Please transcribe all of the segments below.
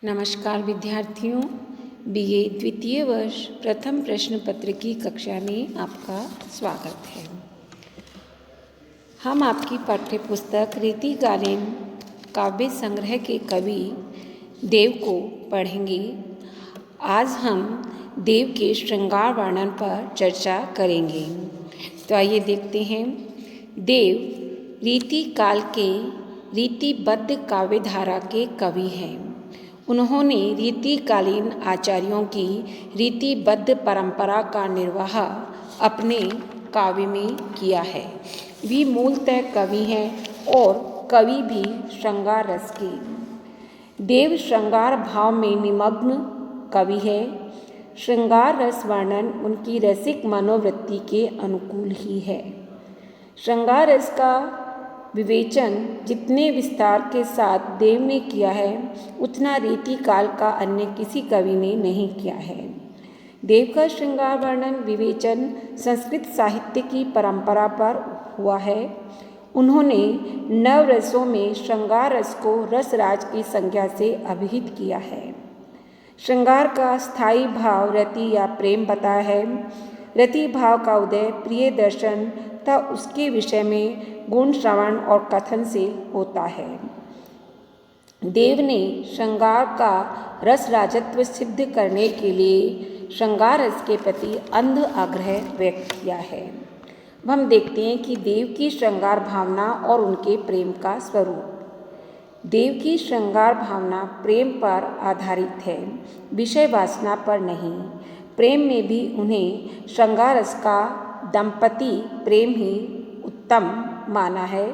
नमस्कार विद्यार्थियों, बीए द्वितीय वर्ष प्रथम प्रश्न पत्र की कक्षा में आपका स्वागत है। हम आपकी पाठ्य पुस्तक रीतिकालीन काव्य संग्रह के कवि देव को पढ़ेंगे। आज हम देव के श्रृंगार वर्णन पर चर्चा करेंगे। तो आइए देखते हैं। देव रीति काल के रीतिबद्ध काव्य धारा के कवि हैं। उन्होंने रीतिकालीन आचार्यों की रीतिबद्ध परंपरा का निर्वाह अपने काव्य में किया है। वे मूलतः कवि हैं और कवि भी श्रृंगार रस के। देव श्रृंगार भाव में निमग्न कवि है। श्रृंगार रस वर्णन उनकी रसिक मनोवृत्ति के अनुकूल ही है। श्रृंगार रस का विवेचन जितने विस्तार के साथ देव ने किया है, उतना रीतिकाल का अन्य किसी कवि ने नहीं किया है। देव का श्रृंगार वर्णन विवेचन संस्कृत साहित्य की परंपरा पर हुआ है। उन्होंने नवरसों में श्रृंगार रस को रसराज की संज्ञा से अभिहित किया है। श्रृंगार का स्थायी भाव रति या प्रेम बताया है। रति भाव का उदय प्रिय दर्शन तथा उसके विषय में गुण श्रवण और कथन से होता है। देव ने श्रृंगार का रस राजत्व सिद्ध करने के लिए श्रृंगार रस के प्रति अंध आग्रह व्यक्त किया है। अब हम देखते हैं कि देव की श्रृंगार भावना और उनके प्रेम का स्वरूप। देव की श्रृंगार भावना प्रेम पर आधारित है, विषय वासना पर नहीं। प्रेम में भी उन्हें श्रृंगार रस का दंपति प्रेम ही उत्तम माना है।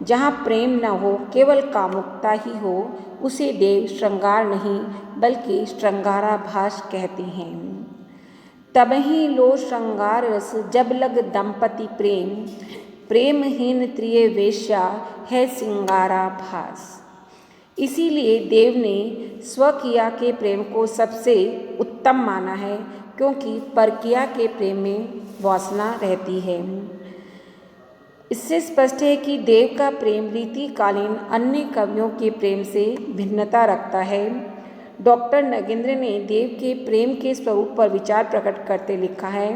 जहाँ प्रेम न हो, केवल कामुकता ही हो, उसे देव श्रृंगार नहीं बल्कि श्रृंगाराभास कहते हैं। तबहि लो श्रृंगार रस जब लग दंपति प्रेम, प्रेमहीन त्रिय वेश्या है सिंगाराभास। इसीलिए देव ने स्वकीया के प्रेम को सबसे उत्तम माना है, क्योंकि परकीया के प्रेम में वासना रहती है। इससे स्पष्ट है कि देव का प्रेम रीतिकालीन अन्य कवियों के प्रेम से भिन्नता रखता है। डॉक्टर नगेंद्र ने देव के प्रेम के स्वरूप पर विचार प्रकट करते लिखा है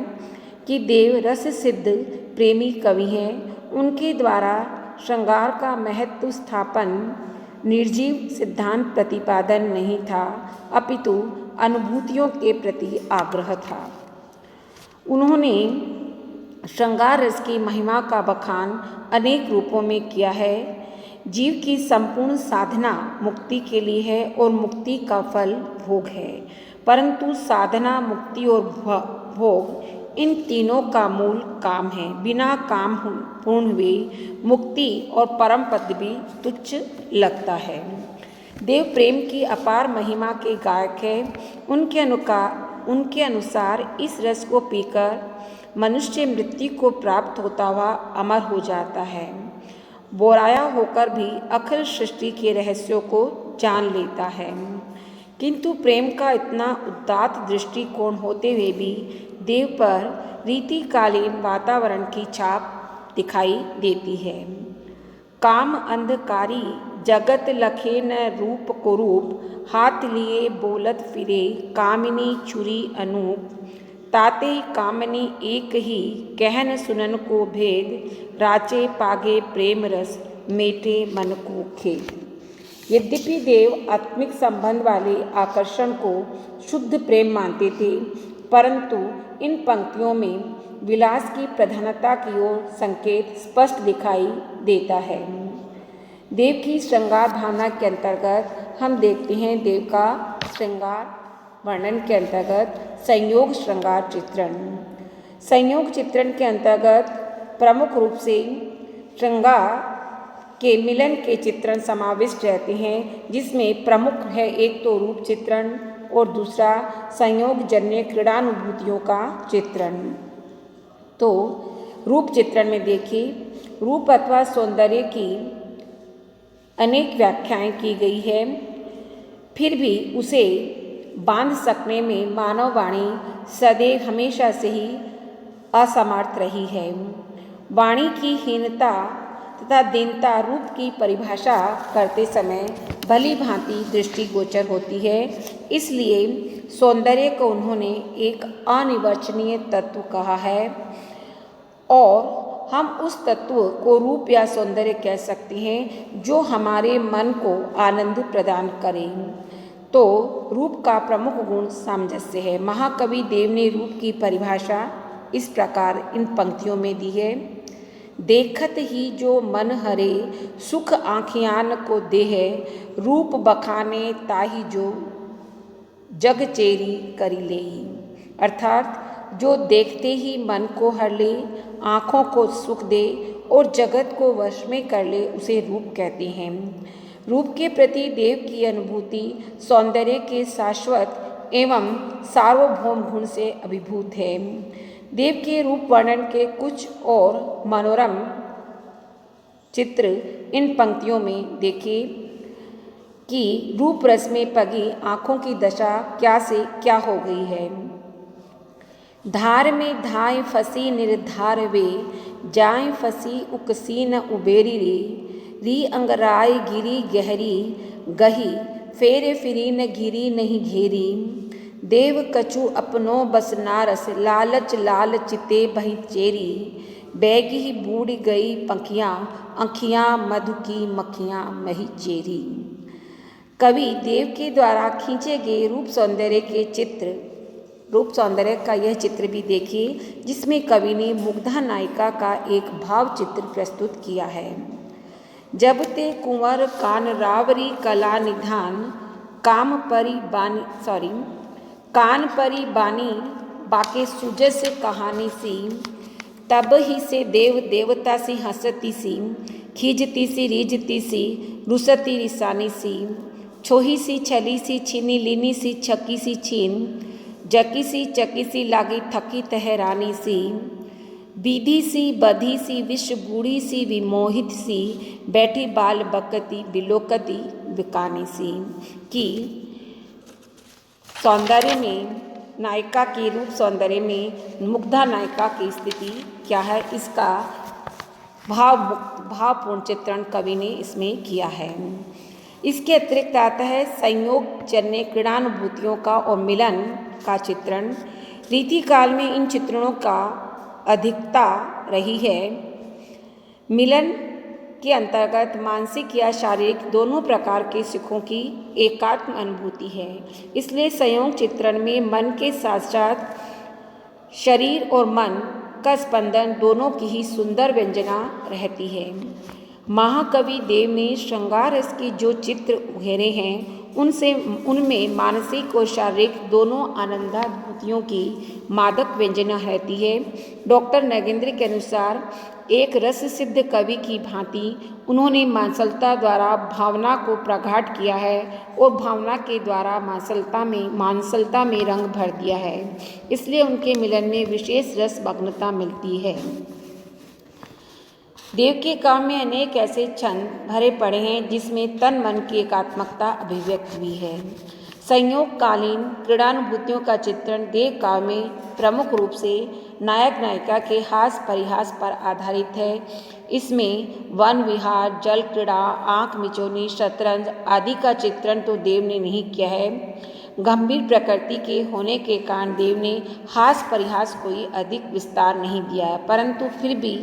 कि देव रस सिद्ध प्रेमी कवि हैं। उनके द्वारा श्रृंगार का महत्व स्थापन निर्जीव सिद्धांत प्रतिपादन नहीं था, अपितु अनुभूतियों के प्रति आग्रह था। उन्होंने श्रृंगार रस की महिमा का बखान अनेक रूपों में किया है। जीव की संपूर्ण साधना मुक्ति के लिए है और मुक्ति का फल भोग है, परंतु साधना, मुक्ति और भोग इन तीनों का मूल काम है। बिना काम पूर्ण हुए मुक्ति और परम पद भी तुच्छ लगता है। देव प्रेम की अपार महिमा के गायक है। उनके अनुसार इस रस को पीकर मनुष्य मृत्यु को प्राप्त होता हुआ अमर हो जाता है। बोराया होकर भी अखिल सृष्टि के रहस्यों को जान लेता है। किंतु प्रेम का इतना उदात्त दृष्टिकोण होते हुए भी देव पर रीतिकालीन वातावरण की छाप दिखाई देती है। काम अंधकारी जगत लखे न रूप को रूप, हाथ लिए बोलत फिरे कामिनी छुरी अनूप। ताते कामनी एक ही कहन सुनन को भेद, राचे पागे प्रेम रस मेटे मन को खेद। यद्यपि देव आत्मिक संबंध वाले आकर्षण को शुद्ध प्रेम मानते थे, परंतु इन पंक्तियों में विलास की प्रधानता की ओर संकेत स्पष्ट दिखाई देता है। देव की श्रृंगार भावना के अंतर्गत हम देखते हैं देव का श्रृंगार वर्णन के अंतर्गत संयोग श्रृंगार चित्रण। संयोग चित्रण के अंतर्गत प्रमुख रूप से श्रृंगार के मिलन के चित्रण समाविष्ट रहते हैं, जिसमें प्रमुख है एक तो रूप चित्रण और दूसरा संयोग जन्य क्रीड़ानुभूतियों का चित्रण। तो रूप चित्रण में देखिए, रूप अथवा सौंदर्य की अनेक व्याख्याएं की गई है, फिर भी उसे बांध सकने में मानव वाणी सदैव हमेशा से ही असमर्थ रही है। वाणी की हीनता तथा दीनता रूप की परिभाषा करते समय भली भांति दृष्टिगोचर होती है। इसलिए सौंदर्य को उन्होंने एक अनिर्वचनीय तत्व कहा है और हम उस तत्व को रूप या सौंदर्य कह सकते हैं जो हमारे मन को आनंद प्रदान करे। तो रूप का प्रमुख गुण सामंजस्य है। महाकवि देव ने रूप की परिभाषा इस प्रकार इन पंक्तियों में दी है। देखत ही जो मन हरे, सुख आँखियान को देह, रूप बखाने ताहि जो जग चेरी करी लेई। अर्थात जो देखते ही मन को हर ले, आँखों को सुख दे और जगत को वश में कर ले, उसे रूप कहते हैं। रूप के प्रति देव की अनुभूति सौंदर्य के शाश्वत एवं सार्वभौम गुण से अभिभूत है। देव के रूप वर्णन के कुछ और मनोरम चित्र इन पंक्तियों में देखिए कि रूप रस में पगी आँखों की दशा क्या से क्या हो गई है। धार में धाय फसी निर्धार वे, जाय फसी उकसी न उबेरी री अंगराय गिरी गहरी गही, फेरे फिरी न गिरी नहीं घेरी। देव कछु अपनो बस नारस, लालच लाल चिते बही चेरी, बैगी बूढ़ गई पंखियाँ, अंखियाँ मधु की मक्खियाँ मही चेरी। कवि देव के द्वारा खींचे गए रूप सौंदर्य का यह चित्र भी देखिए जिसमें कवि ने मुग्धा नायिका का एक भाव चित्र प्रस्तुत किया है। जब ते कुंवर कान रावरी कला निधान, कान परी बानी बाके सुजस कहानी सी, तब ही से देव देवता सी हंसती सी, खींचती सी रीझती सी, रुसती रिसानी सी, छोही सी छली सी छीनी लीनी सी छकी सी छीन, जकी सी चकी सी लागी थकी तहरानी सी, बीधी सी बधी सी विश्व बूढ़ी सी विमोहित सी, बैठी बाल बकती बिलोकती बिकानी सी। कि सौंदर्य में नायिका के रूप सौंदर्य में मुग्धा नायिका की स्थिति क्या है, इसका भावपूर्ण चित्रण कवि ने इसमें किया है। इसके अतिरिक्त आता है संयोग जन्य क्रीड़ानुभूतियों का और मिलन का चित्रण। रीतिकाल में इन चित्रणों का अधिकता रही है। मिलन के अंतर्गत मानसिक या शारीरिक दोनों प्रकार के सुखों की एकात्म अनुभूति है। इसलिए संयोग चित्रण में मन के साथ साथ शरीर और मन का स्पंदन दोनों की ही सुंदर व्यंजना रहती है। महाकवि देव ने श्रृंगार रस के जो चित्र उकेरे हैं उनमें मानसिक और शारीरिक दोनों आनंदानुभूतियों की मादक व्यंजना रहती है। डॉक्टर नगेंद्र के अनुसार एक रस सिद्ध कवि की भांति उन्होंने मांसलता द्वारा भावना को प्रगाढ़ किया है और भावना के द्वारा मांसलता में रंग भर दिया है। इसलिए उनके मिलन में विशेष रस मग्नता मिलती है। देव के काम में अनेक ऐसे छंद भरे पड़े हैं जिसमें तन मन की एकात्मकता अभिव्यक्त हुई है। संयोगकालीन क्रीड़ानुभूतियों का चित्रण देव काव्य में प्रमुख रूप से नायक नायिका के हास परिहास पर आधारित है। इसमें वन विहार, जल क्रीड़ा, आँख मिचौनी, शतरंज आदि का चित्रण तो देव ने नहीं किया है। गंभीर प्रकृति के होने के कारण देव ने हास परिहास कोई अधिक विस्तार नहीं दिया है, परंतु फिर भी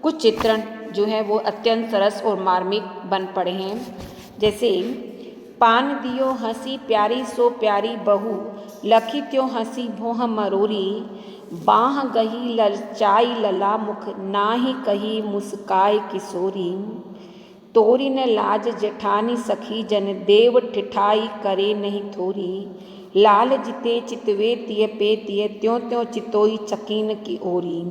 कुछ चित्रण जो है वो अत्यंत सरस और मार्मिक बन पड़े हैं। जैसे पान दियो हंसी प्यारी सो प्यारी बहू, लखी त्यों हंसी भोह मरोरी, बाह गही ललचाई लला मुख, नाही कही मुस्काय किशोरी, तोरी न लाज जेठानी सखी जन, देव ठिठाई करे नहीं थोरी, लाल जिते चितवे तिय पे तिय, त्यों त्यों चितोई चकीन की ओरी।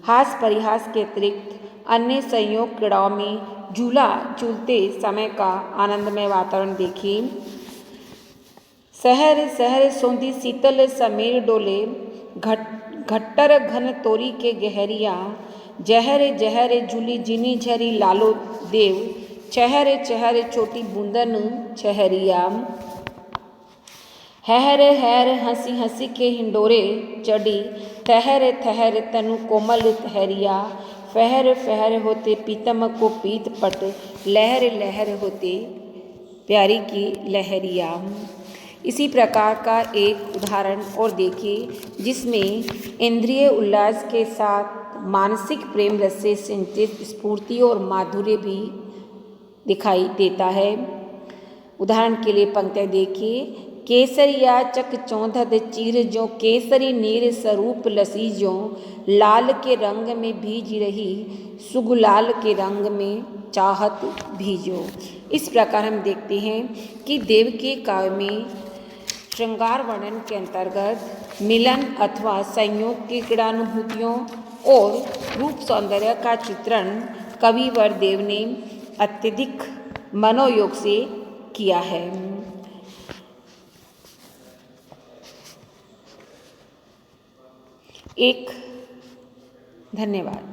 हास परिहास के अतिरिक्त अन्य संयोग क्रीड़ाओं में झूला झूलते समय का आनंदमय वातावरण देखिए। सहर सहर सोंधी शीतल समीर डोले, घट्टर घन तोरी के गहरिया, जहर जहर झूली जिनी झरी लालो देव, चहर चहर छोटी बूंदन चहरिया, हैर हैर हंसी हंसी के हिंडोरे चढ़ी, ठहर ठहर तनु कोमल ठहरिया, फहर फहर होते पीतम को पीत पट, लहर लहर होते प्यारी की लहरिया। इसी प्रकार का एक उदाहरण और देखिए जिसमें इंद्रिय उल्लास के साथ मानसिक प्रेम रस से सिंचित स्फूर्ति और माधुर्य भी दिखाई देता है। उदाहरण के लिए पंक्ति देखिए, केसरिया चक चौंधद चीर जो केसरी नीर स्वरूप लसी जो लाल के रंग में भीज रही सुगुलाल के रंग में चाहत भीजो। इस प्रकार हम देखते हैं कि देव के काव्य में श्रृंगार वर्णन के अंतर्गत मिलन अथवा संयोग की क्रीड़ानुभूतियों और रूप सौंदर्य का चित्रण कविवर देव ने अत्यधिक मनोयोग से किया है। धन्यवाद।